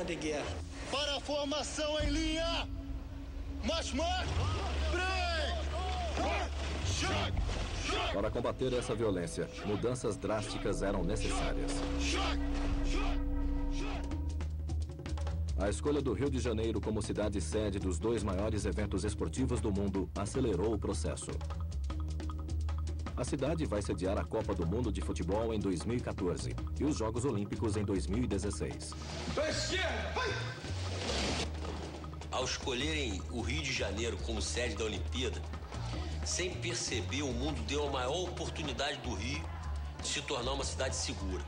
de guerra. Para a formação em linha! March, march! Para combater essa violência, mudanças drásticas eram necessárias. A escolha do Rio de Janeiro como cidade sede dos dois maiores eventos esportivos do mundo acelerou o processo. A cidade vai sediar a Copa do Mundo de Futebol em 2014 e os Jogos Olímpicos em 2016. Ao escolherem o Rio de Janeiro como sede da Olimpíada, sem perceber, o mundo deu a maior oportunidade do Rio de se tornar uma cidade segura.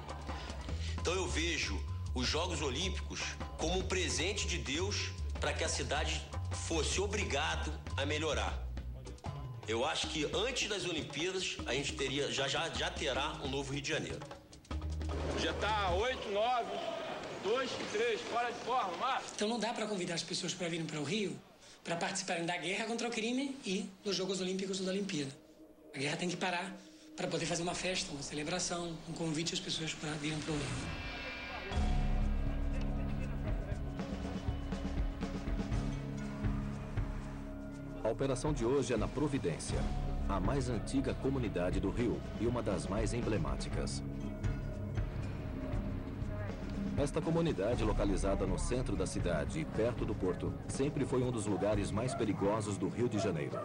Então eu vejo os Jogos Olímpicos como um presente de Deus para que a cidade fosse obrigado a melhorar. Eu acho que antes das Olimpíadas a gente já terá um novo Rio de Janeiro. Já tá 8, 9, 2, 3, fora de forma, Márcio. Então não dá para convidar as pessoas para virem para o Rio para participarem da guerra contra o crime e dos Jogos Olímpicos ou da Olimpíada. A guerra tem que parar para poder fazer uma festa, uma celebração, um convite às pessoas para virem para o Rio. A operação de hoje é na Providência, a mais antiga comunidade do Rio e uma das mais emblemáticas. Esta comunidade, localizada no centro da cidade e perto do porto, sempre foi um dos lugares mais perigosos do Rio de Janeiro.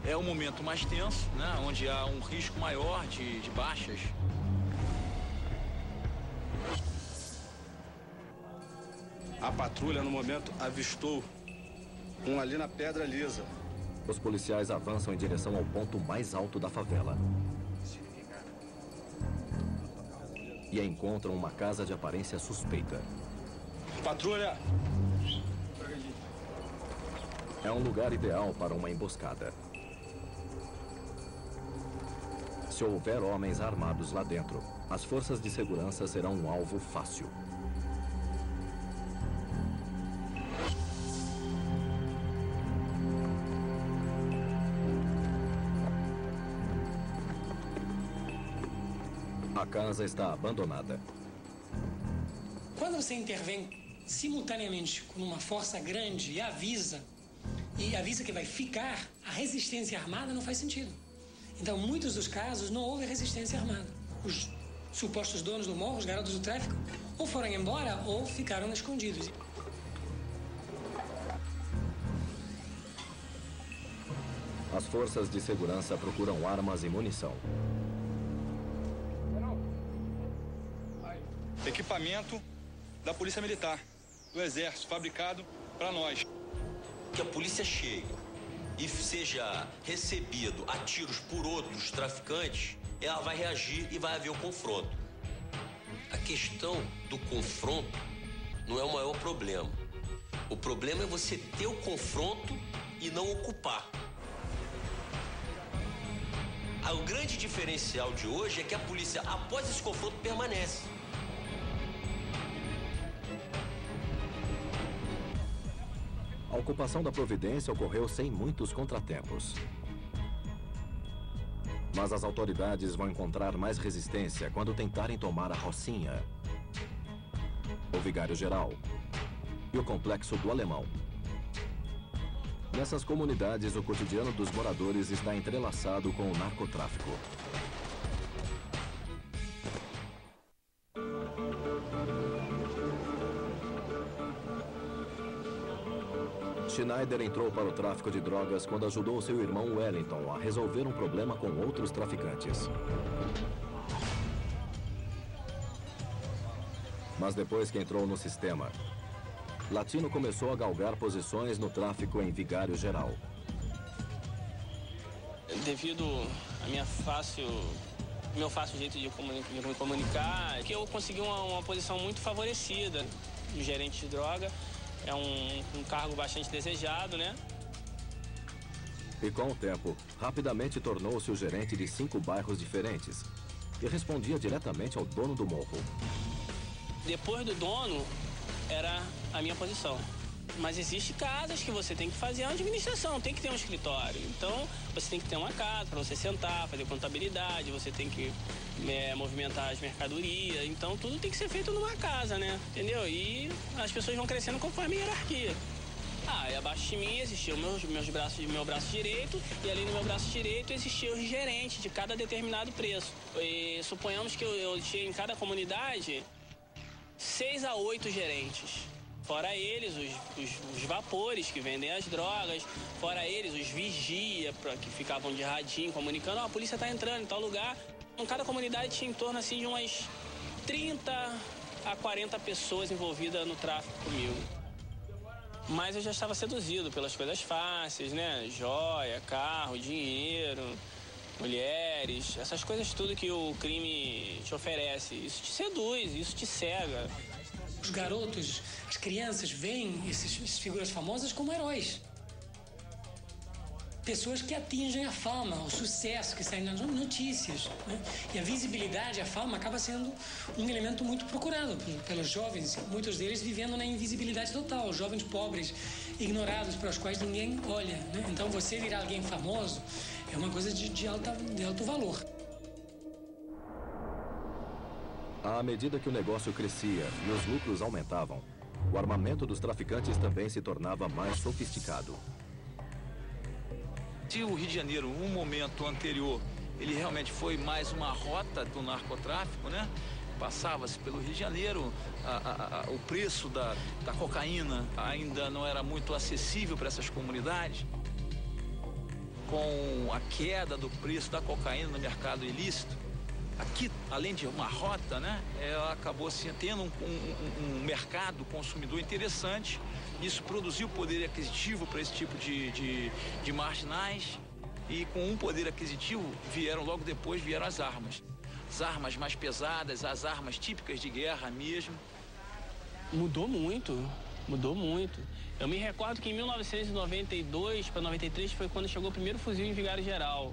É um momento mais tenso, né, onde há um risco maior de baixas. A patrulha, no momento, avistou um ali na Pedra Lisa. Os policiais avançam em direção ao ponto mais alto da favela. E encontram uma casa de aparência suspeita. Patrulha! É um lugar ideal para uma emboscada. Se houver homens armados lá dentro, as forças de segurança serão um alvo fácil. A casa está abandonada. Quando você intervém simultaneamente com uma força grande e avisa que vai ficar, a resistência armada não faz sentido. Então, em muitos dos casos, não houve resistência armada. Os supostos donos do morro, os garotos do tráfico, ou foram embora ou ficaram escondidos. As forças de segurança procuram armas e munição. Equipamento da Polícia Militar, do Exército, fabricado para nós. Que a polícia chegue e seja recebido a tiros por outros traficantes, ela vai reagir e vai haver o confronto. A questão do confronto não é o maior problema. O problema é você ter o confronto e não ocupar. O grande diferencial de hoje é que a polícia, após esse confronto, permanece. A ocupação da Providência ocorreu sem muitos contratempos. Mas as autoridades vão encontrar mais resistência quando tentarem tomar a Rocinha, o Vigário Geral e o Complexo do Alemão. Nessas comunidades, o cotidiano dos moradores está entrelaçado com o narcotráfico. Schneider entrou para o tráfico de drogas quando ajudou seu irmão Wellington a resolver um problema com outros traficantes. Mas depois que entrou no sistema, Latino começou a galgar posições no tráfico em Vigário Geral. Devido a meu fácil jeito de me comunicar, que eu consegui uma posição muito favorecida de gerente de droga. É um cargo bastante desejado, né? E com o tempo, rapidamente tornou-se o gerente de 5 bairros diferentes e respondia diretamente ao dono do morro. Depois do dono, era a minha posição. Mas existem casas que você tem que fazer a administração, tem que ter um escritório. Então, você tem que ter uma casa para você sentar, fazer contabilidade, você tem que movimentar as mercadorias. Então, tudo tem que ser feito numa casa, né? Entendeu? E as pessoas vão crescendo conforme a hierarquia. E abaixo de mim existia meu braço direito, e ali no meu braço direito existia o gerente de cada determinado preço. E suponhamos que eu tinha em cada comunidade 6 a 8 gerentes. Fora eles, os vapores que vendem as drogas, fora eles, os vigia, que ficavam de radinho comunicando, a polícia está entrando em tal lugar. Em cada comunidade tinha em torno assim, de umas 30 a 40 pessoas envolvidas no tráfico comigo. Mas eu já estava seduzido pelas coisas fáceis, né? Joia, carro, dinheiro, mulheres, essas coisas tudo que o crime te oferece. Isso te seduz, isso te cega. Os garotos, as crianças veem essas figuras famosas como heróis. Pessoas que atingem a fama, o sucesso, que saem nas notícias, né? E a visibilidade, a fama, acaba sendo um elemento muito procurado pelos jovens, muitos deles vivendo na invisibilidade total, jovens pobres, ignorados, para os quais ninguém olha, né? Então você virar alguém famoso é uma coisa de alto valor. À medida que o negócio crescia e os lucros aumentavam, o armamento dos traficantes também se tornava mais sofisticado. Se o Rio de Janeiro, um momento anterior, ele realmente foi mais uma rota do narcotráfico, né? Passava-se pelo Rio de Janeiro, o preço da cocaína ainda não era muito acessível para essas comunidades. Com a queda do preço da cocaína no mercado ilícito, aqui, além de uma rota, né, ela acabou tendo um mercado consumidor interessante. Isso produziu poder aquisitivo para esse tipo de marginais. E com um poder aquisitivo logo depois vieram as armas. As armas mais pesadas, as armas típicas de guerra mesmo. Mudou muito, mudou muito. Eu me recordo que em 1992 para 93 foi quando chegou o primeiro fuzil em Vigário Geral.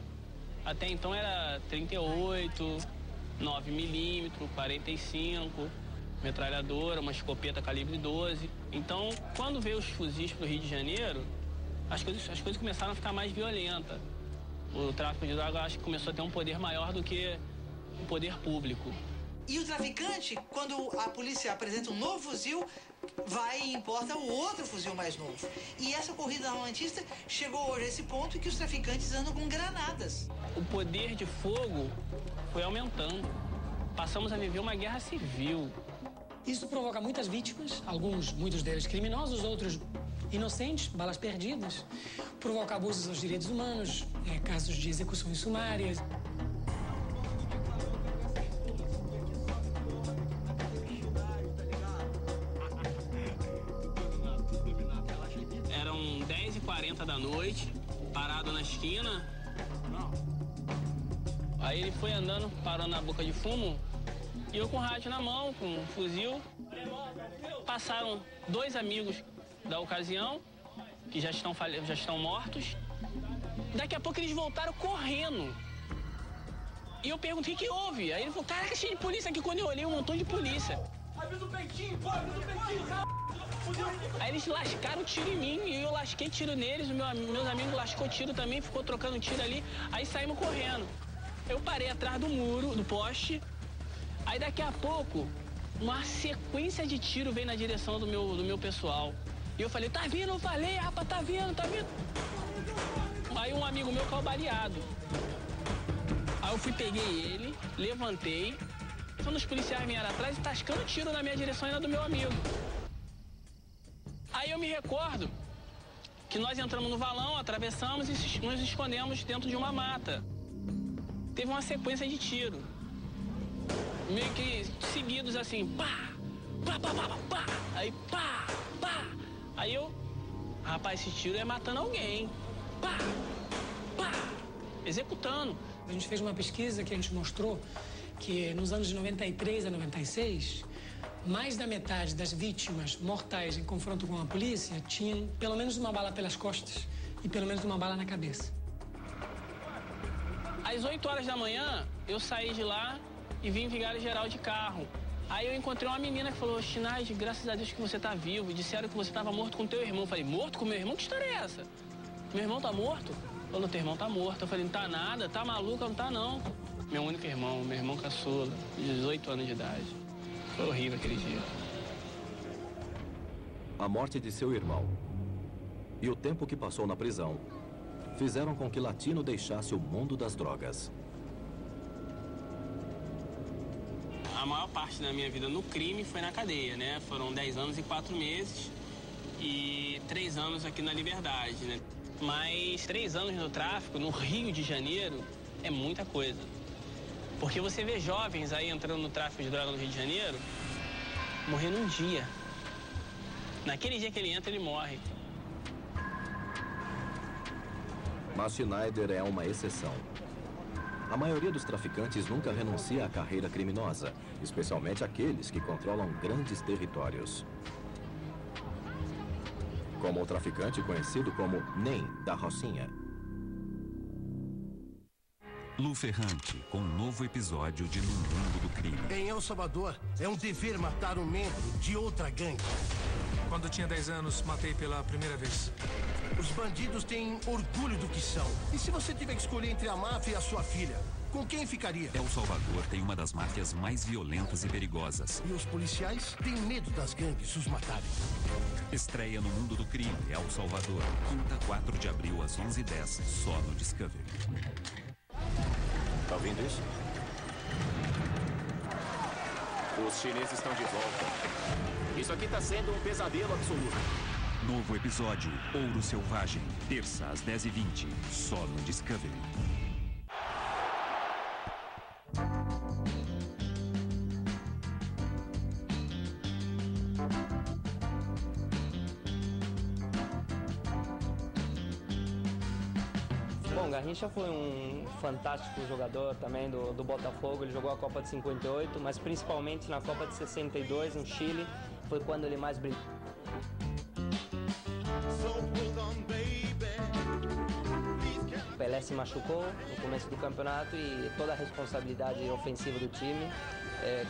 Até então era 38, 9mm, 45, metralhadora, uma escopeta calibre 12. Então, quando veio os fuzis para o Rio de Janeiro, as coisas começaram a ficar mais violentas. O tráfico de droga, acho que começou a ter um poder maior do que o poder público. E o traficante, quando a polícia apresenta um novo fuzil, vai e importa o outro fuzil mais novo. E essa corrida armamentista chegou hoje a esse ponto em que os traficantes andam com granadas. O poder de fogo foi aumentando. Passamos a viver uma guerra civil. Isso provoca muitas vítimas, muitos deles criminosos, outros inocentes, balas perdidas. Provoca abusos aos direitos humanos, casos de execuções sumárias. Eram 10h40 da noite, parado na esquina. Aí ele foi andando, parando na boca de fumo, e eu com o rádio na mão, com um fuzil. Passaram 2 amigos da ocasião, que já estão mortos. Daqui a pouco eles voltaram correndo. E eu perguntei o que houve. Aí ele falou, caraca, cheio de polícia aqui. Quando eu olhei, um montão de polícia. Avisa o peitinho, pô, avisa o peitinho, cara. Aí eles lascaram tiro em mim e eu lasquei tiro neles. Meus amigos lascou tiro também, ficou trocando tiro ali. Aí saímos correndo. Eu parei atrás do muro, do poste. Aí daqui a pouco, uma sequência de tiro veio na direção do meu pessoal. E eu falei, tá vindo? Eu falei, rapaz, tá vindo, tá vindo. Aí um amigo meu caiu baleado. Aí eu peguei ele, levantei. Quando os policiais vieram atrás e tascando tiro na minha direção e na do meu amigo. Aí eu me recordo que nós entramos no valão, atravessamos e nos escondemos dentro de uma mata. Teve uma sequência de tiro. Meio que seguidos assim, pá, pá, pá, pá, pá, aí pá, pá. Aí eu, rapaz, esse tiro é matando alguém. Pá, pá, executando. A gente fez uma pesquisa que a gente mostrou que nos anos de 93 a 96, mais da metade das vítimas mortais em confronto com a polícia tinham pelo menos uma bala pelas costas e pelo menos uma bala na cabeça. Às 8 horas da manhã, eu saí de lá e vim em Vigário Geral de carro. Aí eu encontrei uma menina que falou, Chinaz, graças a Deus que você tá vivo. Disseram que você tava morto com teu irmão. Eu falei, morto com meu irmão? Que história é essa? Meu irmão tá morto? Falou, teu irmão tá morto. Eu falei, não tá nada, tá maluca, não tá não. Meu único irmão, meu irmão caçula, 18 anos de idade. Foi horrível aquele dia. A morte de seu irmão e o tempo que passou na prisão fizeram com que Latino deixasse o mundo das drogas. A maior parte da minha vida no crime foi na cadeia, né? Foram 10 anos e 4 meses e 3 anos aqui na Liberdade, né? Mas 3 anos no tráfico, no Rio de Janeiro, é muita coisa. Porque você vê jovens aí entrando no tráfico de droga no Rio de Janeiro, morrendo um dia. Naquele dia que ele entra, ele morre. Mas Schneider é uma exceção. A maioria dos traficantes nunca renuncia à carreira criminosa, especialmente aqueles que controlam grandes territórios. Como o traficante conhecido como Nem da Rocinha. Lu Ferrante, com um novo episódio de No Mundo do Crime. Em El Salvador, é um dever matar um membro de outra gangue. Quando tinha 10 anos, matei pela primeira vez. Os bandidos têm orgulho do que são. E se você tiver que escolher entre a máfia e a sua filha, com quem ficaria? El Salvador tem uma das máfias mais violentas e perigosas. E os policiais têm medo das gangues os matarem. Estreia No Mundo do Crime, El Salvador. Quinta, 4 de abril, às 11h10, só no Discovery. Tá ouvindo isso? Os chineses estão de volta. Isso aqui tá sendo um pesadelo absoluto. Novo episódio, Ouro Selvagem. Terça, às 10h20, só no Discovery. Bom, Garrincha foi um fantástico jogador também do Botafogo. Ele jogou a Copa de 58, mas principalmente na Copa de 62, no Chile, foi quando ele mais brilhou. O Pelé se machucou no começo do campeonato e toda a responsabilidade ofensiva do time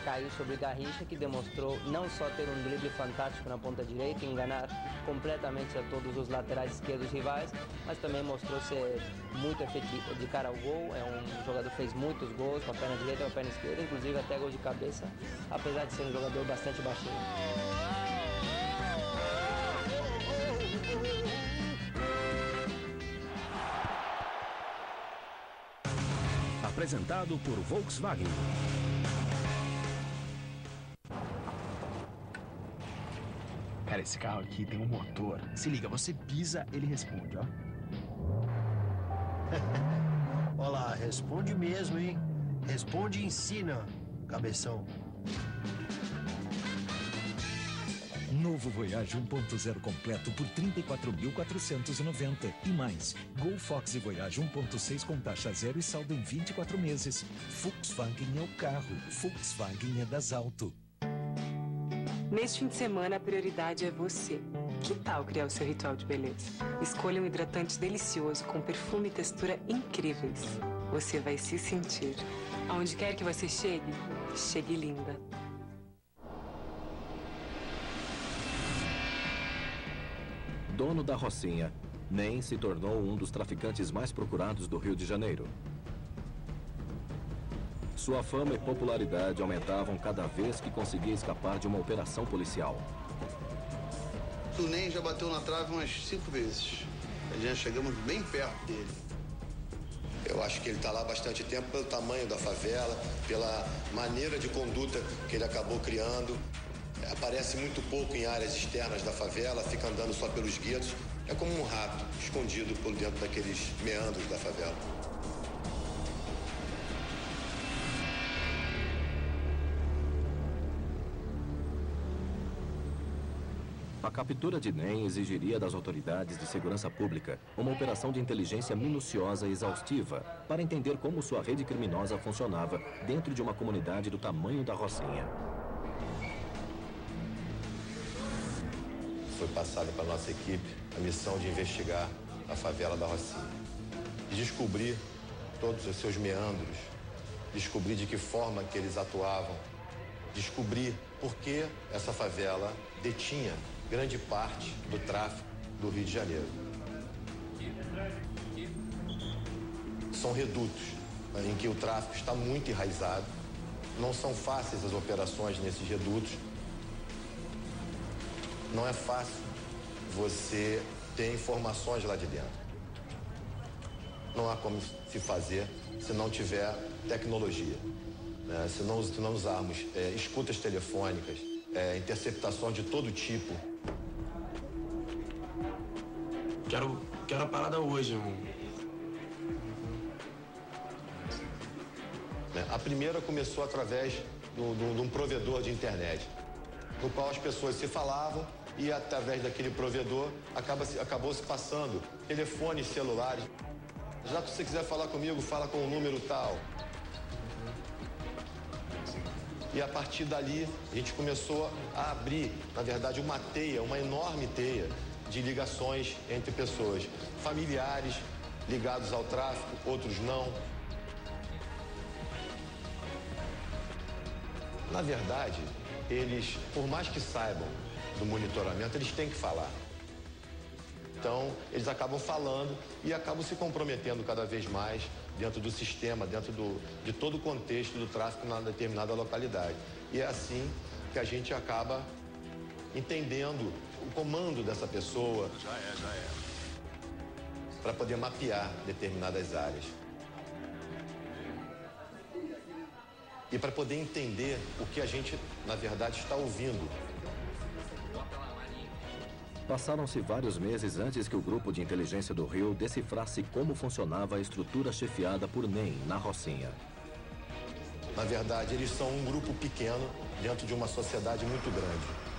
caiu sobre Garrincha, que demonstrou não só ter um drible fantástico na ponta direita, enganar completamente a todos os laterais esquerdos rivais, mas também mostrou ser muito efetivo de cara ao gol. É um jogador que fez muitos gols com a perna direita e com a perna esquerda, inclusive até gol de cabeça, apesar de ser um jogador bastante baixinho. Apresentado por Volkswagen. Cara, esse carro aqui tem um motor. Se liga, você pisa, ele responde, ó. Olha lá, responde mesmo, hein? Responde e ensina, cabeção. Novo Voyage 1.0 completo por R$ 34.490. E mais, Gol Fox e Voyage 1.6 com taxa zero e saldo em 24 meses. Volkswagen é o carro. Volkswagen é das Auto. Neste fim de semana, a prioridade é você. Que tal criar o seu ritual de beleza? Escolha um hidratante delicioso com perfume e textura incríveis. Você vai se sentir. Aonde quer que você chegue, chegue linda. Dono da Rocinha, Nem se tornou um dos traficantes mais procurados do Rio de Janeiro. Sua fama e popularidade aumentavam cada vez que conseguia escapar de uma operação policial. O Nem já bateu na trave umas 5 vezes. Já chegamos bem perto dele. Eu acho que ele está lá há bastante tempo pelo tamanho da favela, pela maneira de conduta que ele acabou criando. Aparece muito pouco em áreas externas da favela, fica andando só pelos guetos. É como um rato escondido por dentro daqueles meandros da favela. A captura de Nem exigiria das autoridades de segurança pública uma operação de inteligência minuciosa e exaustiva para entender como sua rede criminosa funcionava dentro de uma comunidade do tamanho da Rocinha. Foi passada para a nossa equipe a missão de investigar a favela da Rocinha e descobrir todos os seus meandros, descobrir de que forma que eles atuavam descobrir por que essa favela detinha grande parte do tráfico do Rio de Janeiro. São redutos em que o tráfico está muito enraizado, não são fáceis as operações nesses redutos, não é fácil você ter informações lá de dentro. Não há como se fazer se não tiver tecnologia, né? Se não usarmos escutas telefônicas, interceptações de todo tipo. Quero a parada hoje, irmão. A primeira começou através de um provedor de internet, no qual as pessoas se falavam e através daquele provedor acabou se passando telefones celulares. Já que você quiser falar comigo, fala com o número tal. E a partir dali, a gente começou a abrir, na verdade, uma teia, uma enorme teia de ligações entre pessoas. Familiares ligados ao tráfico, outros não. Na verdade, eles, por mais que saibam do monitoramento, eles têm que falar. Então, eles acabam falando e acabam se comprometendo cada vez mais dentro do sistema, dentro de todo o contexto do tráfico na determinada localidade. E é assim que a gente acaba entendendo o comando dessa pessoa. Já é. Para poder mapear determinadas áreas. E para poder entender o que a gente, na verdade, está ouvindo. Passaram-se vários meses antes que o grupo de inteligência do Rio decifrasse como funcionava a estrutura chefiada por NEM na Rocinha. Na verdade, eles são um grupo pequeno dentro de uma sociedade muito grande.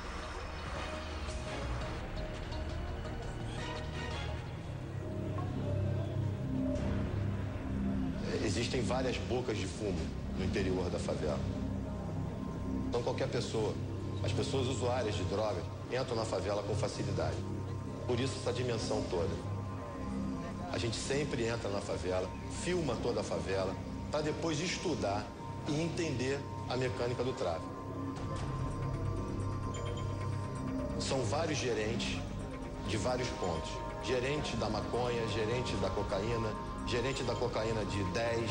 Existem várias bocas de fumo no interior da favela. Então qualquer pessoa, as pessoas usuárias de drogas, entram na favela com facilidade. Por isso essa dimensão toda. A gente sempre entra na favela, filma toda a favela, para depois estudar e entender a mecânica do tráfico. São vários gerentes de vários pontos. Gerente da maconha, gerente da cocaína, gerente da cocaína de 10.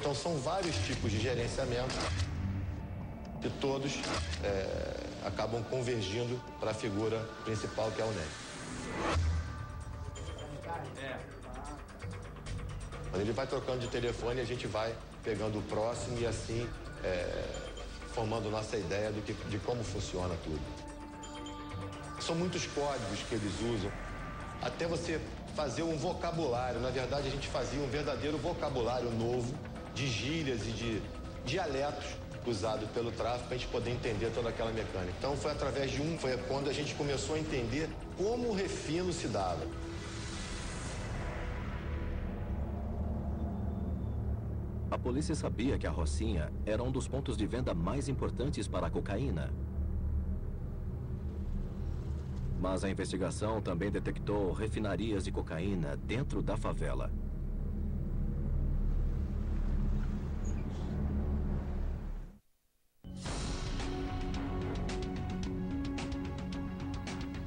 Então são vários tipos de gerenciamento que todos acabam convergindo para a figura principal, que é o NEM. Quando ele vai trocando de telefone, a gente vai pegando o próximo e assim formando nossa ideia de como funciona tudo. São muitos códigos que eles usam, até você fazer um vocabulário. Na verdade, a gente fazia um verdadeiro vocabulário novo de gírias e de dialetos usados pelo tráfico para a gente poder entender toda aquela mecânica. Então foi através foi quando a gente começou a entender como o refino se dava. A polícia sabia que a Rocinha era um dos pontos de venda mais importantes para a cocaína. Mas a investigação também detectou refinarias de cocaína dentro da favela.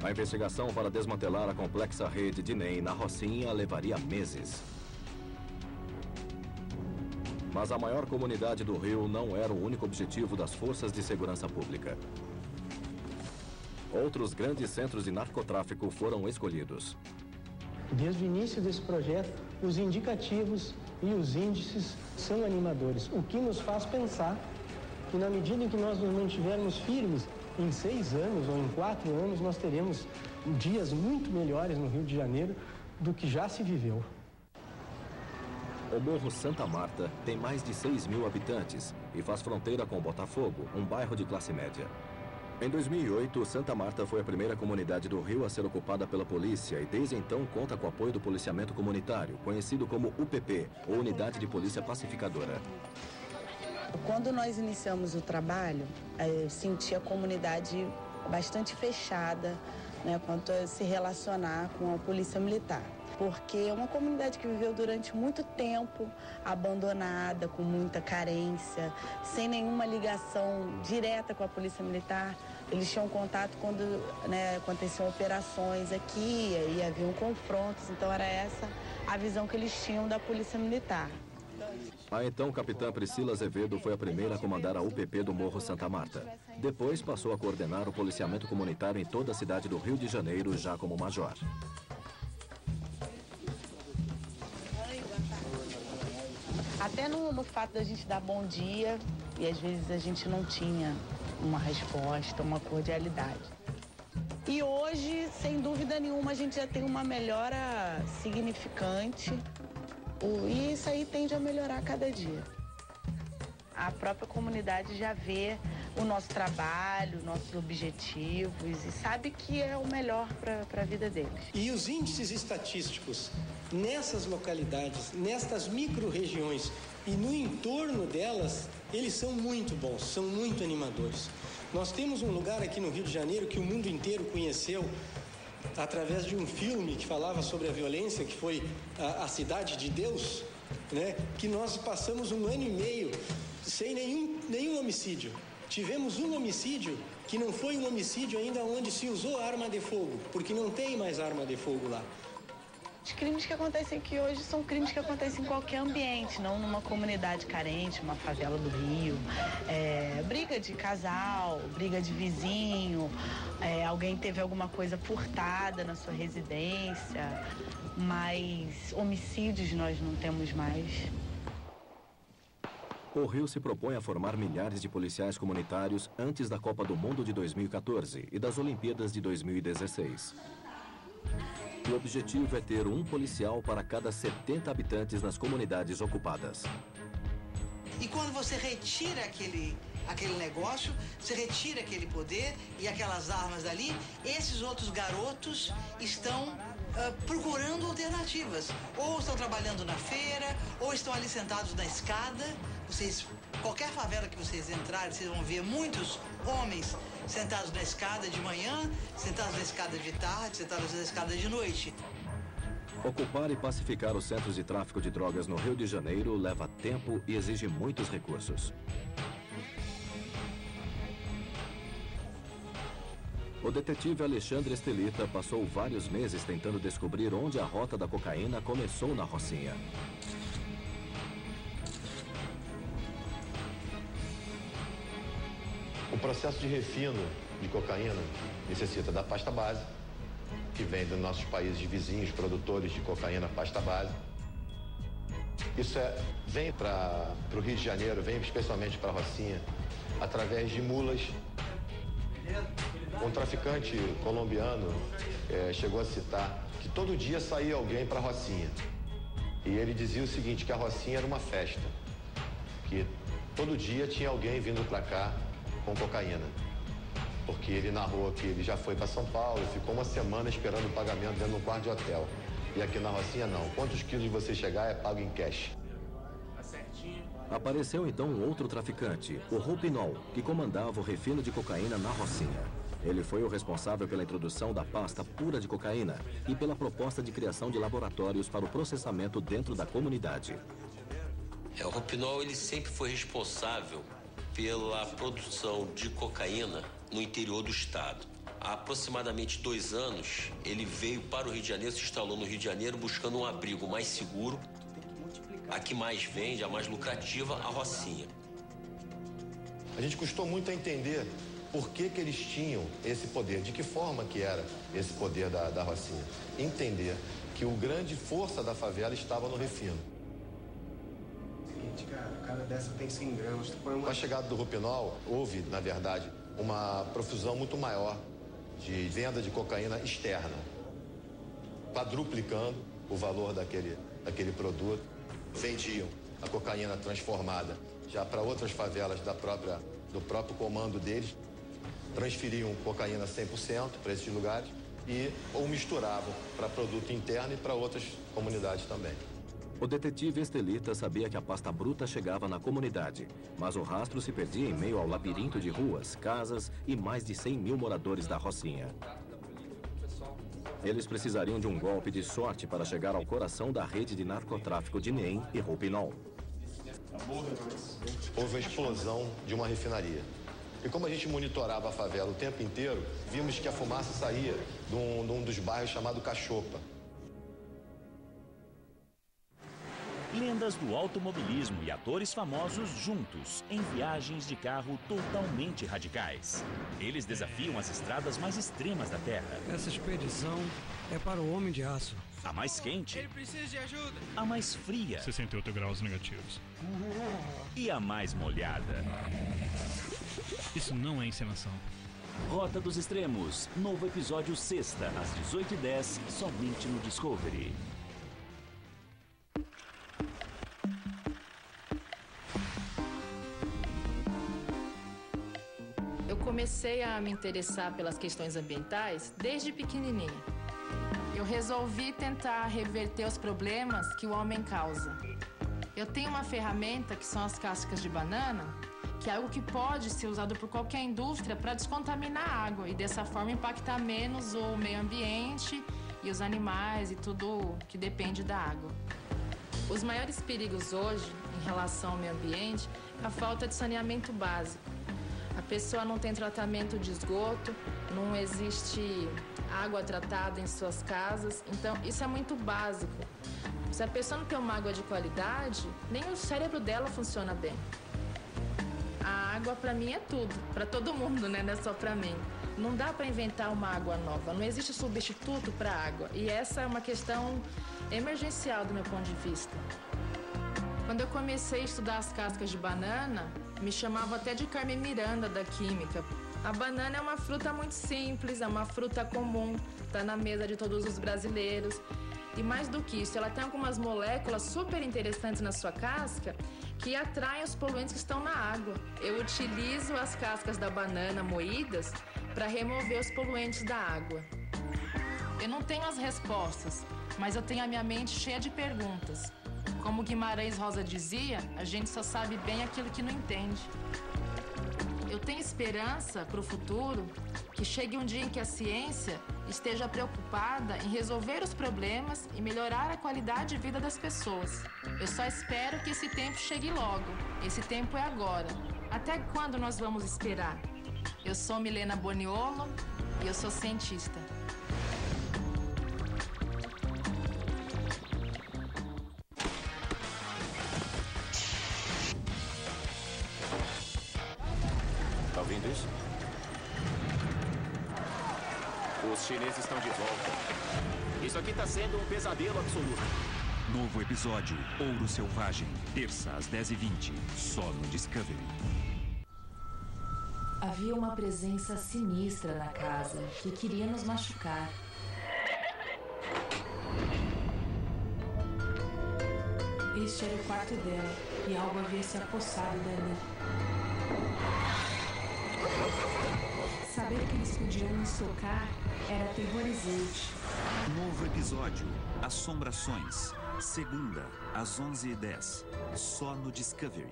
A investigação para desmantelar a complexa rede de NEM na Rocinha levaria meses. Mas a maior comunidade do Rio não era o único objetivo das forças de segurança pública. Outros grandes centros de narcotráfico foram escolhidos. Desde o início desse projeto, os indicativos e os índices são animadores, o que nos faz pensar que na medida em que nós nos mantivermos firmes, em 6 anos ou em 4 anos, nós teremos dias muito melhores no Rio de Janeiro do que já se viveu. O Morro Santa Marta tem mais de 6.000 habitantes e faz fronteira com Botafogo, um bairro de classe média. Em 2008, Santa Marta foi a primeira comunidade do Rio a ser ocupada pela polícia e desde então conta com o apoio do policiamento comunitário, conhecido como UPP, ou Unidade de Polícia Pacificadora. Quando nós iniciamos o trabalho, eu senti a comunidade bastante fechada, né, quanto a se relacionar com a polícia militar. Porque é uma comunidade que viveu durante muito tempo abandonada, com muita carência, sem nenhuma ligação direta com a polícia militar. Eles tinham contato quando, né, aconteciam operações aqui e haviam confrontos, então era essa a visão que eles tinham da polícia militar. A então capitã Priscila Azevedo foi a primeira a comandar a UPP do Morro Santa Marta. Depois passou a coordenar o policiamento comunitário em toda a cidade do Rio de Janeiro, já como major. Até no fato da gente dar bom dia, e às vezes a gente não tinha uma resposta, uma cordialidade. E hoje, sem dúvida nenhuma, a gente já tem uma melhora significante. E isso aí tende a melhorar a cada dia. A própria comunidade já vê o nosso trabalho, nossos objetivos e sabe que é o melhor para a vida deles. E os índices estatísticos nessas localidades, nestas micro-regiões e no entorno delas, eles são muito bons, são muito animadores. Nós temos um lugar aqui no Rio de Janeiro que o mundo inteiro conheceu através de um filme que falava sobre a violência, que foi a Cidade de Deus, né? Que nós passamos 1 ano e meio sem nenhum homicídio. Tivemos um homicídio que não foi um homicídio ainda onde se usou arma de fogo, porque não tem mais arma de fogo lá. Os crimes que acontecem aqui hoje são crimes que acontecem em qualquer ambiente, não numa comunidade carente, uma favela do Rio. Briga de casal, briga de vizinho, alguém teve alguma coisa furtada na sua residência, mas homicídios nós não temos mais. O Rio se propõe a formar milhares de policiais comunitários antes da Copa do Mundo de 2014 e das Olimpíadas de 2016. O objetivo é ter um policial para cada 70 habitantes nas comunidades ocupadas. E quando você retira aquele negócio, você retira aquele poder e aquelas armas dali, esses outros garotos estão procurando alternativas. Ou estão trabalhando na feira, ou estão ali sentados na escada. Qualquer favela que vocês entrarem, vocês vão ver muitos homens sentados na escada de manhã, sentados na escada de tarde, sentados na escada de noite. Ocupar e pacificar os centros de tráfico de drogas no Rio de Janeiro leva tempo e exige muitos recursos. O detetive Alexandre Estelita passou vários meses tentando descobrir onde a rota da cocaína começou na Rocinha. O processo de refino de cocaína necessita da pasta base, que vem dos nossos países vizinhos, produtores de cocaína, pasta base. Isso vem para o Rio de Janeiro, vem especialmente para a Rocinha, através de mulas. Um traficante colombiano chegou a citar que todo dia saía alguém para a Rocinha. E ele dizia o seguinte, que a Rocinha era uma festa, que todo dia tinha alguém vindo para cá com cocaína. Porque ele narrou que ele já foi para São Paulo, ficou uma semana esperando o pagamento dentro de um quarto de hotel. E aqui na Rocinha não. Quantos quilos você chegar é pago em cash. Apareceu então um outro traficante, o Roupinol, que comandava o refino de cocaína na Rocinha. Ele foi o responsável pela introdução da pasta pura de cocaína e pela proposta de criação de laboratórios para o processamento dentro da comunidade. O Roupinol, ele sempre foi responsável pela produção de cocaína no interior do estado. Há aproximadamente 2 anos, ele veio para o Rio de Janeiro, se instalou no Rio de Janeiro buscando um abrigo mais seguro, a que mais vende, a mais lucrativa, a Rocinha. A gente custou muito a entender por que eles tinham esse poder, de que forma que era esse poder da Rocinha. Entender que o grande força da favela estava no refino. Cada dessa tem 100 gramas. Com a chegada do Roupinol, houve, na verdade, uma profusão muito maior de venda de cocaína externa, quadruplicando o valor daquele produto. Vendiam a cocaína transformada já para outras favelas do próprio comando deles, transferiam cocaína 100% para esses lugares ou misturavam para produto interno e para outras comunidades também. O detetive Estelita sabia que a pasta bruta chegava na comunidade, mas o rastro se perdia em meio ao labirinto de ruas, casas e mais de 100 mil moradores da Rocinha. Eles precisariam de um golpe de sorte para chegar ao coração da rede de narcotráfico de NEM e Roupinol. Houve a explosão de uma refinaria. E como a gente monitorava a favela o tempo inteiro, vimos que a fumaça saía de um dos bairros chamado Cachopa. Lendas do automobilismo e atores famosos juntos em viagens de carro totalmente radicais. Eles desafiam as estradas mais extremas da Terra. Essa expedição é para o Homem de Aço. A mais quente. Ele precisa de ajuda. A mais fria. 68 graus negativos. E a mais molhada. Isso não é encenação. Rota dos Extremos. Novo episódio sexta, às 18h10, somente no Discovery. Eu comecei a me interessar pelas questões ambientais desde pequenininha. Eu resolvi tentar reverter os problemas que o homem causa. Eu tenho uma ferramenta que são as cascas de banana, que é algo que pode ser usado por qualquer indústria para descontaminar a água e dessa forma impactar menos o meio ambiente e os animais e tudo que depende da água. Os maiores perigos hoje em relação ao meio ambiente é a falta de saneamento básico. A pessoa não tem tratamento de esgoto, não existe água tratada em suas casas, então isso é muito básico. Se a pessoa não tem uma água de qualidade, nem o cérebro dela funciona bem. A água para mim é tudo, para todo mundo, né? Não é só para mim. Não dá para inventar uma água nova, não existe substituto para a água. E essa é uma questão emergencial do meu ponto de vista. Quando eu comecei a estudar as cascas de banana, me chamavam até de Carmen Miranda da química. A banana é uma fruta muito simples, é uma fruta comum, está na mesa de todos os brasileiros. E mais do que isso, ela tem algumas moléculas super interessantes na sua casca que atraem os poluentes que estão na água. Eu utilizo as cascas da banana moídas para remover os poluentes da água. Eu não tenho as respostas, mas eu tenho a minha mente cheia de perguntas. Como Guimarães Rosa dizia, a gente só sabe bem aquilo que não entende. Eu tenho esperança para o futuro, que chegue um dia em que a ciência esteja preocupada em resolver os problemas e melhorar a qualidade de vida das pessoas. Eu só espero que esse tempo chegue logo. Esse tempo é agora. Até quando nós vamos esperar? Eu sou Milena Boniolo e eu sou cientista. Tá ouvindo isso? Os chineses estão de volta. Isso aqui tá sendo um pesadelo absoluto. Novo episódio, Ouro Selvagem. Terça, às 10h20. Só no Discovery. Havia uma presença sinistra na casa que queria nos machucar. Este era o quarto dela e algo havia se apossado dali. Saber que eles podiam nos tocar era aterrorizante. Novo episódio, Assombrações. Segunda, às 11h10. Só no Discovery.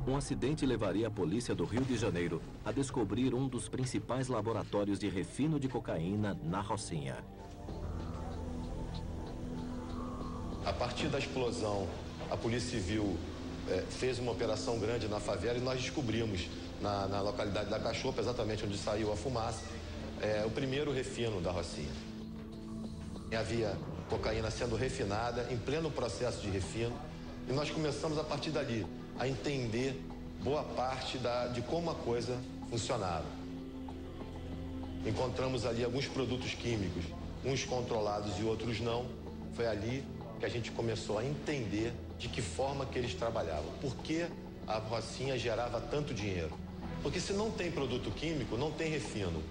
Um acidente levaria a polícia do Rio de Janeiro a descobrir um dos principais laboratórios de refino de cocaína na Rocinha. A partir da explosão, a Polícia Civil fez uma operação grande na favela e nós descobrimos, na localidade da Cachopa, exatamente onde saiu a fumaça, o primeiro refino da Rocinha. E havia cocaína sendo refinada, em pleno processo de refino, e nós começamos a partir dali a entender boa parte de como a coisa funcionava. Encontramos ali alguns produtos químicos, uns controlados e outros não. Foi ali que a gente começou a entender de que forma que eles trabalhavam. Por que a Rocinha gerava tanto dinheiro? Porque se não tem produto químico, não tem refino.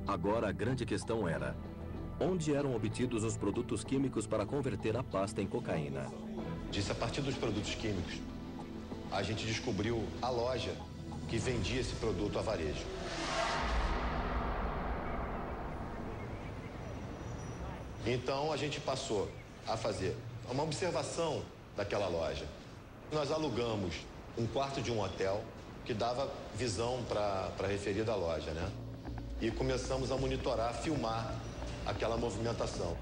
Agora a grande questão era: onde eram obtidos os produtos químicos para converter a pasta em cocaína? Disse a partir dos produtos químicos. A gente descobriu a loja que vendia esse produto a varejo. Então a gente passou a fazer uma observação daquela loja. Nós alugamos um quarto de um hotel que dava visão para a referida loja, né? E começamos a monitorar, filmar aquela movimentação.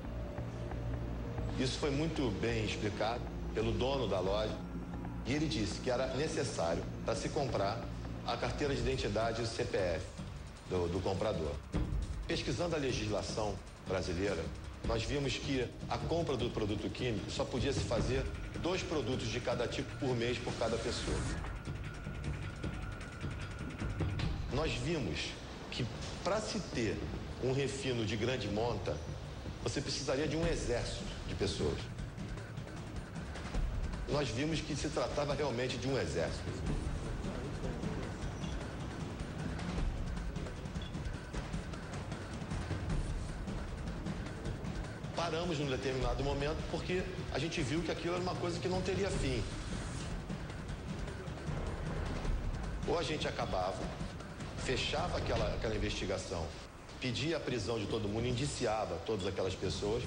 Isso foi muito bem explicado pelo dono da loja e ele disse que era necessário para se comprar a carteira de identidade e o CPF do comprador. Pesquisando a legislação brasileira, nós vimos que a compra do produto químico só podia se fazer 2 produtos de cada tipo por mês por cada pessoa. Nós vimos que para se ter um refino de grande monta, você precisaria de um exército de pessoas. Nós vimos que se tratava realmente de um exército. Paramos num determinado momento porque a gente viu que aquilo era uma coisa que não teria fim. Ou a gente acabava, fechava aquela investigação, pedia a prisão de todo mundo, indiciava todas aquelas pessoas.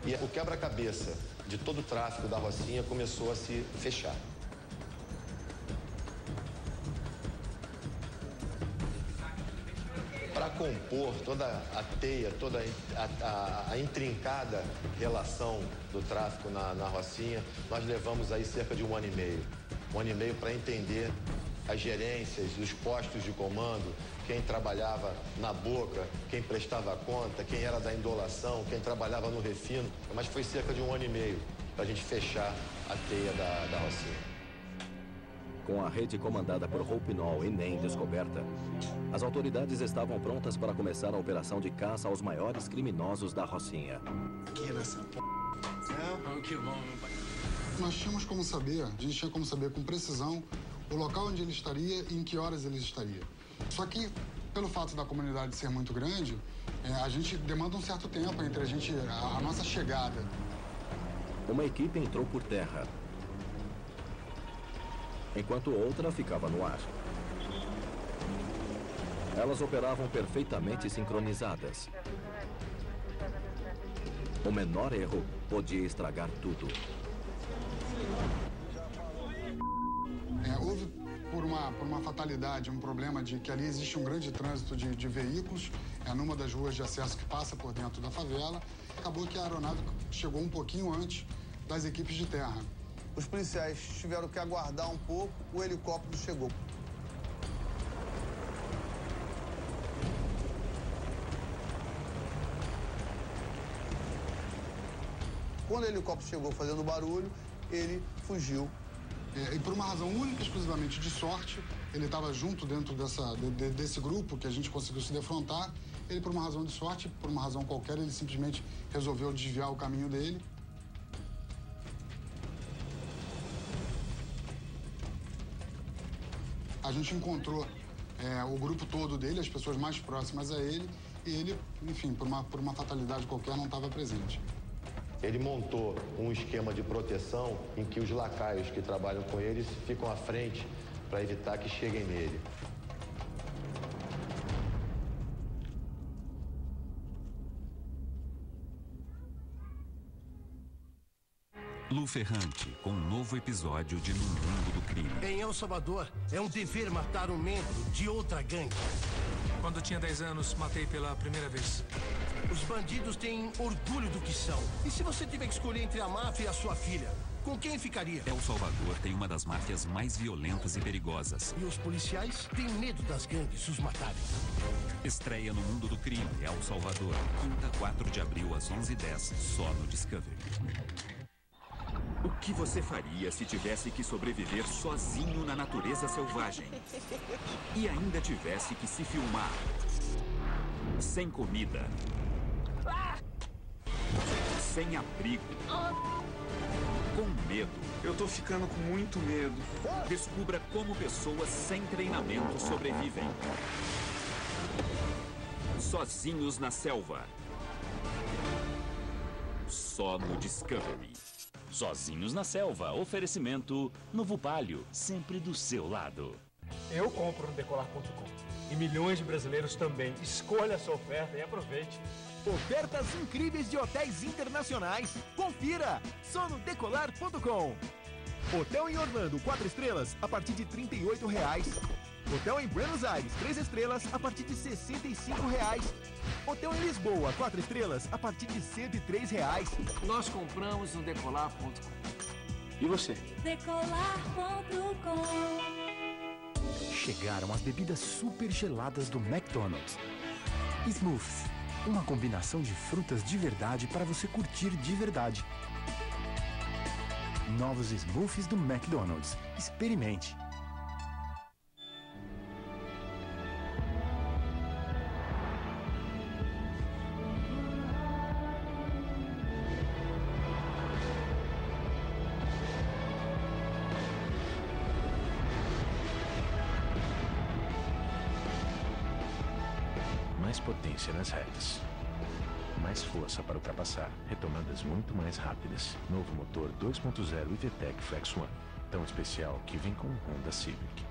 E o quebra-cabeça de todo o tráfico da Rocinha começou a se fechar. Para compor toda a teia, toda a intrincada relação do tráfico na Rocinha, nós levamos aí cerca de 1 ano e meio. 1 ano e meio para entender as gerências, os postos de comando, quem trabalhava na boca, quem prestava conta, quem era da indolação, quem trabalhava no refino. Mas foi cerca de 1 ano e meio para a gente fechar a teia da Rocinha. Com a rede comandada por Roupinol e NEM descoberta, as autoridades estavam prontas para começar a operação de caça aos maiores criminosos da Rocinha. Aqui nessa que bom, meu pai. Nós tínhamos como saber, a gente tinha como saber com precisão o local onde ele estaria e em que horas ele estaria. Só que, pelo fato da comunidade ser muito grande, a gente demanda um certo tempo entre a nossa chegada. Uma equipe entrou por terra, enquanto outra ficava no ar. Elas operavam perfeitamente sincronizadas. O menor erro podia estragar tudo. Houve, por uma fatalidade, um problema de que ali existe um grande trânsito de veículos, numa das ruas de acesso que passa por dentro da favela. Acabou que a aeronave chegou um pouquinho antes das equipes de terra. Os policiais tiveram que aguardar um pouco, o helicóptero chegou. Quando o helicóptero chegou fazendo barulho, ele fugiu. E por uma razão única, exclusivamente de sorte, ele estava junto dentro desse grupo que a gente conseguiu se defrontar. Ele, por uma razão de sorte, por uma razão qualquer, ele simplesmente resolveu desviar o caminho dele. A gente encontrou o grupo todo dele, as pessoas mais próximas a ele, e ele, enfim, por uma fatalidade qualquer, não estava presente. Ele montou um esquema de proteção em que os lacaios que trabalham com eles ficam à frente para evitar que cheguem nele. Lu Ferrante, com um novo episódio de No Mundo do Crime. Em El Salvador, é um dever matar um membro de outra gangue. Quando tinha 10 anos, matei pela primeira vez. Os bandidos têm orgulho do que são. E se você tiver que escolher entre a máfia e a sua filha, com quem ficaria? El Salvador tem uma das máfias mais violentas e perigosas. E os policiais têm medo das gangues os matarem. Estreia No Mundo do Crime, El Salvador. Quinta, 4 de abril, às 11h10, só no Discovery. O que você faria se tivesse que sobreviver sozinho na natureza selvagem? E ainda tivesse que se filmar? Sem comida. Sem abrigo. Com medo. Eu tô ficando com muito medo. Descubra como pessoas sem treinamento sobrevivem. Sozinhos na selva. Só no Discovery. Sozinhos na Selva, oferecimento Novo Palio, sempre do seu lado. Eu compro no Decolar.com e milhões de brasileiros também. Escolha a sua oferta e aproveite. Ofertas incríveis de hotéis internacionais. Confira! Só no Decolar.com. Hotel em Orlando, 4 estrelas, a partir de R$ 38. Hotel em Buenos Aires, 3 estrelas, a partir de R$ 65. Hotel em Lisboa, 4 estrelas, a partir de R$ 103. Nós compramos no Decolar.com. E você? Decolar.com. Chegaram as bebidas super geladas do McDonald's. Smoothies, uma combinação de frutas de verdade para você curtir de verdade. Novos smoothies do McDonald's. Experimente. Mais potência nas retas. Mais força para ultrapassar, retomadas muito mais rápidas. Novo motor 2.0 IVTEC Flex One. Tão especial que vem com um Honda Civic.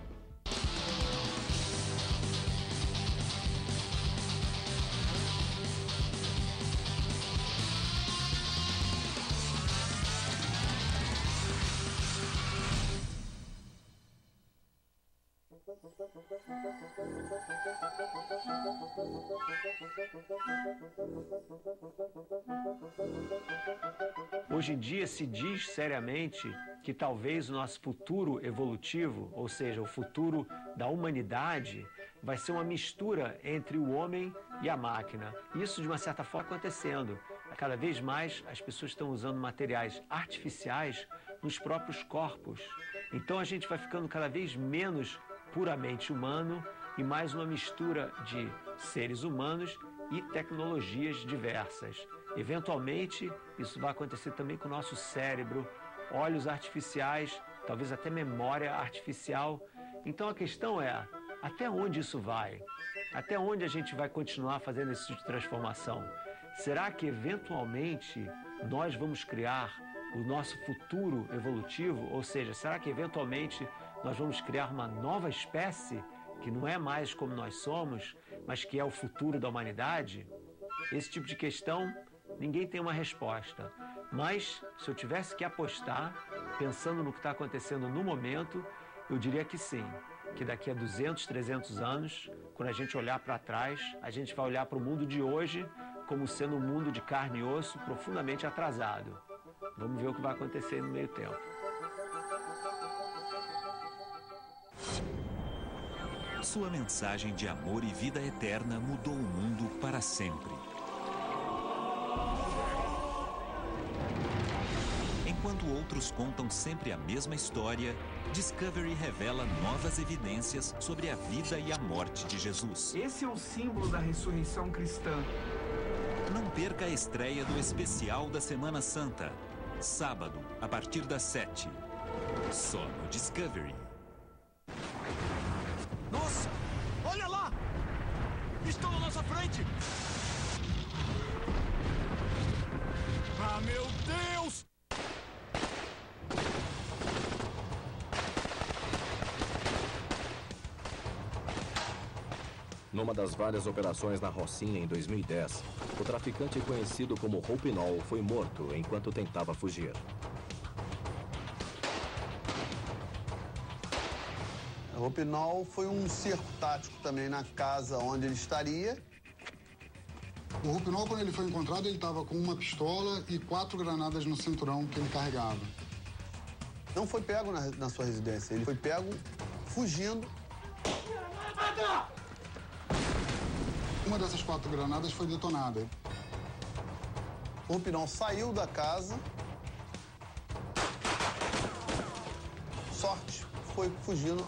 Hoje em dia se diz seriamente que talvez o nosso futuro evolutivo, ou seja, o futuro da humanidade, vai ser uma mistura entre o homem e a máquina. Isso, de uma certa forma, acontecendo. Cada vez mais as pessoas estão usando materiais artificiais nos próprios corpos. Então a gente vai ficando cada vez menos puramente humano e mais uma mistura de seres humanos e tecnologias diversas. Eventualmente, isso vai acontecer também com o nosso cérebro, olhos artificiais, talvez até memória artificial. Então a questão é, até onde isso vai? Até onde a gente vai continuar fazendo esse tipo de transformação? Será que eventualmente nós vamos criar o nosso futuro evolutivo? Ou seja, será que eventualmente nós vamos criar uma nova espécie que não é mais como nós somos, mas que é o futuro da humanidade? Esse tipo de questão, ninguém tem uma resposta. Mas, se eu tivesse que apostar, pensando no que está acontecendo no momento, eu diria que sim. Que daqui a 200, 300 anos, quando a gente olhar para trás, a gente vai olhar para o mundo de hoje como sendo um mundo de carne e osso profundamente atrasado. Vamos ver o que vai acontecer no meio tempo. Sua mensagem de amor e vida eterna mudou o mundo para sempre. Enquanto outros contam sempre a mesma história, Discovery revela novas evidências sobre a vida e a morte de Jesus. Esse é o símbolo da ressurreição cristã. Não perca a estreia do especial da Semana Santa. Sábado, a partir das 7. Só no Discovery. Nossa! Olha lá! Estão à nossa frente! Ah, meu Deus! Numa das várias operações na Rocinha em 2010, o traficante conhecido como Roupinol foi morto enquanto tentava fugir. O Roupinol foi um cerco tático também na casa onde ele estaria. O Roupinol, quando ele foi encontrado, ele estava com uma pistola e 4 granadas no cinturão que ele carregava. Não foi pego na sua residência, ele foi pego fugindo. Uma dessas 4 granadas foi detonada. O Roupinol saiu da casa. Sorte, foi fugindo,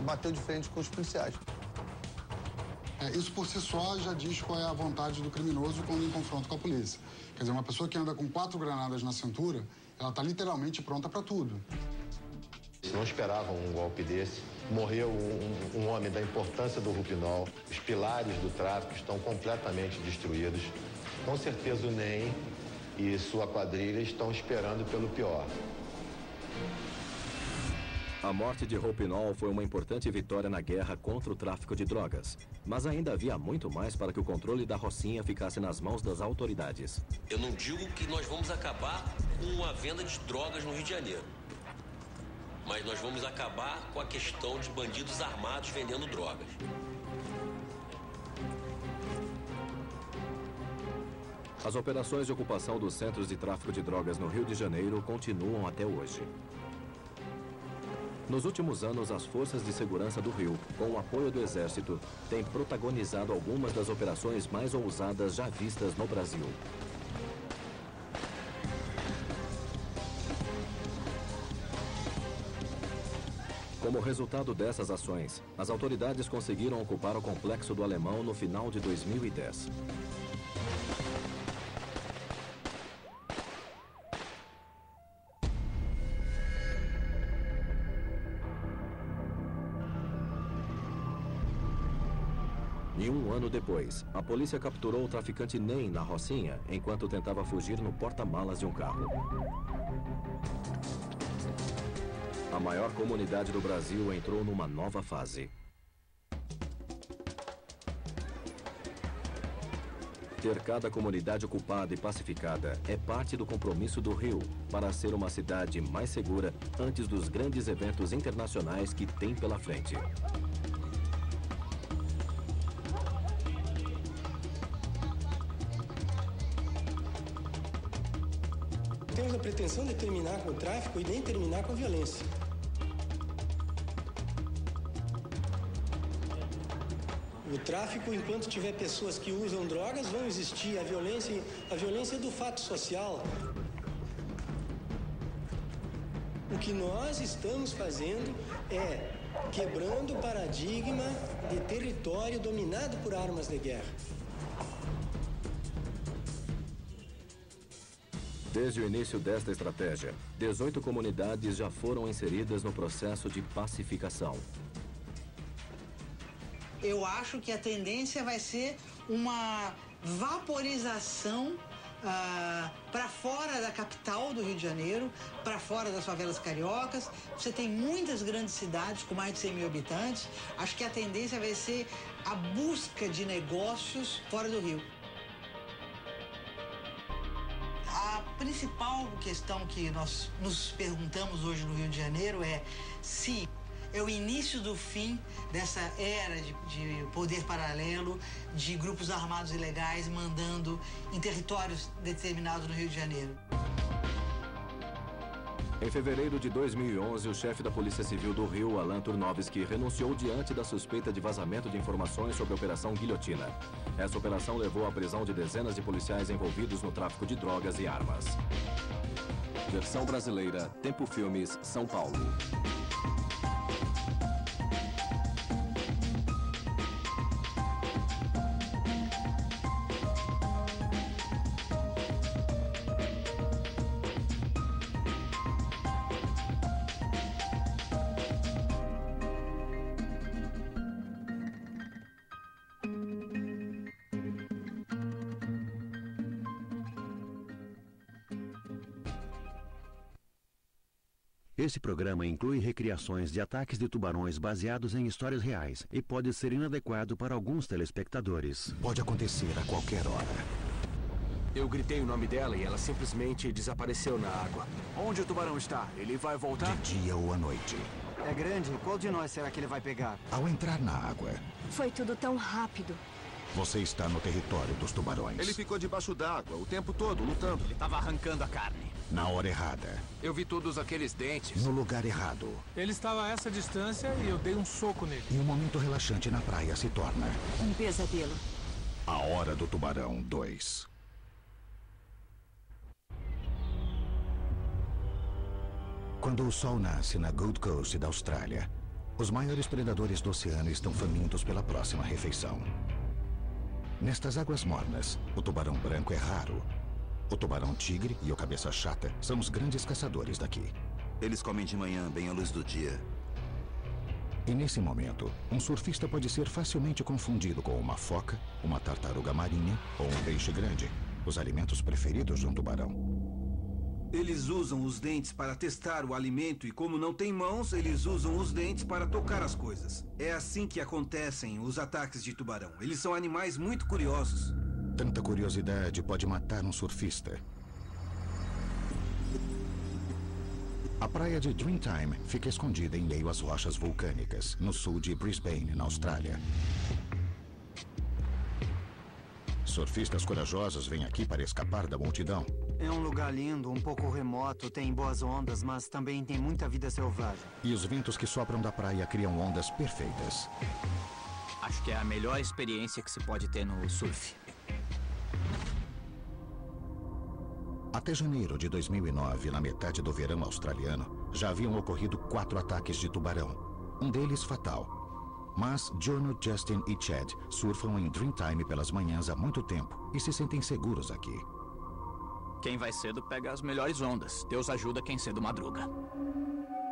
bateu de frente com os policiais. Isso por si só já diz qual é a vontade do criminoso quando em confronto com a polícia. Quer dizer, uma pessoa que anda com 4 granadas na cintura, ela está literalmente pronta para tudo. Não esperavam um golpe desse. Morreu um homem da importância do Roupinol. Os pilares do tráfico estão completamente destruídos. Com certeza o NEM e sua quadrilha estão esperando pelo pior. A morte de Roupinol foi uma importante vitória na guerra contra o tráfico de drogas. Mas ainda havia muito mais para que o controle da Rocinha ficasse nas mãos das autoridades. Eu não digo que nós vamos acabar com a venda de drogas no Rio de Janeiro. Mas nós vamos acabar com a questão de bandidos armados vendendo drogas. As operações de ocupação dos centros de tráfico de drogas no Rio de Janeiro continuam até hoje. Nos últimos anos, as forças de segurança do Rio, com o apoio do Exército, têm protagonizado algumas das operações mais ousadas já vistas no Brasil. Como resultado dessas ações, as autoridades conseguiram ocupar o Complexo do Alemão no final de 2010. E um ano depois, a polícia capturou o traficante Ney na Rocinha, enquanto tentava fugir no porta-malas de um carro. A maior comunidade do Brasil entrou numa nova fase. Ter cada comunidade ocupada e pacificada é parte do compromisso do Rio para ser uma cidade mais segura antes dos grandes eventos internacionais que tem pela frente. Temos a pretensão de terminar com o tráfico e nem terminar com a violência. O tráfico, enquanto tiver pessoas que usam drogas, vão existir. A violência é do fato social. O que nós estamos fazendo é quebrando o paradigma de território dominado por armas de guerra. Desde o início desta estratégia, 18 comunidades já foram inseridas no processo de pacificação. Eu acho que a tendência vai ser uma vaporização para fora da capital do Rio de Janeiro, para fora das favelas cariocas. Você tem muitas grandes cidades com mais de 100 mil habitantes. Acho que a tendência vai ser a busca de negócios fora do Rio. A principal questão que nós nos perguntamos hoje no Rio de Janeiro é se é o início do fim dessa era de poder paralelo, de grupos armados ilegais mandando em territórios determinados no Rio de Janeiro. Em fevereiro de 2011, o chefe da Polícia Civil do Rio, Alan Turnovski, renunciou diante da suspeita de vazamento de informações sobre a Operação Guilhotina. Essa operação levou à prisão de dezenas de policiais envolvidos no tráfico de drogas e armas. Versão brasileira, Tempo Filmes, São Paulo. Esse programa inclui recriações de ataques de tubarões baseados em histórias reais e pode ser inadequado para alguns telespectadores. Pode acontecer a qualquer hora. Eu gritei o nome dela e ela simplesmente desapareceu na água. Onde o tubarão está? Ele vai voltar? De dia ou à noite. É grande? Qual de nós será que ele vai pegar? Ao entrar na água, foi tudo tão rápido. Você está no território dos tubarões. Ele ficou debaixo d'água o tempo todo, lutando. Ele estava arrancando a carne. Na hora errada. Eu vi todos aqueles dentes. No lugar errado. Ele estava a essa distância e eu dei um soco nele. E um momento relaxante na praia se torna... um pesadelo. A Hora do Tubarão 2. Quando o sol nasce na Gold Coast da Austrália, os maiores predadores do oceano estão famintos pela próxima refeição. Nestas águas mornas, o tubarão branco é raro. O tubarão-tigre e o cabeça-chata são os grandes caçadores daqui. Eles comem de manhã, bem à luz do dia. E nesse momento, um surfista pode ser facilmente confundido com uma foca, uma tartaruga marinha ou um peixe grande, os alimentos preferidos de um tubarão. Eles usam os dentes para testar o alimento e, como não têm mãos, eles usam os dentes para tocar as coisas. É assim que acontecem os ataques de tubarão. Eles são animais muito curiosos. Tanta curiosidade pode matar um surfista. praia de Dreamtime fica escondida em meio às rochas vulcânicas, no sul de Brisbane, na Austrália. Surfistas corajosos vêm aqui para escapar da multidão. É um lugar lindo, um pouco remoto, tem boas ondas, mas também tem muita vida selvagem. E os ventos que sopram da praia criam ondas perfeitas. Acho que é a melhor experiência que se pode ter no surf. Até janeiro de 2009, na metade do verão australiano, já haviam ocorrido 4 ataques de tubarão. Um deles fatal. Mas Jono, Justin e Chad surfam em Dreamtime pelas manhãs há muito tempo e se sentem seguros aqui. Quem vai cedo pega as melhores ondas. Deus ajuda quem cedo madruga.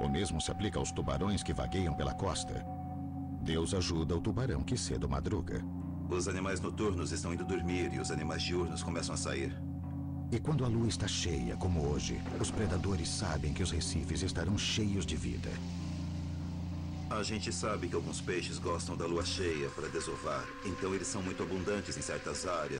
O mesmo se aplica aos tubarões que vagueiam pela costa. Deus ajuda o tubarão que cedo madruga. Os animais noturnos estão indo dormir e os animais diurnos começam a sair. E quando a lua está cheia, como hoje, os predadores sabem que os recifes estarão cheios de vida. A gente sabe que alguns peixes gostam da lua cheia para desovar, então eles são muito abundantes em certas áreas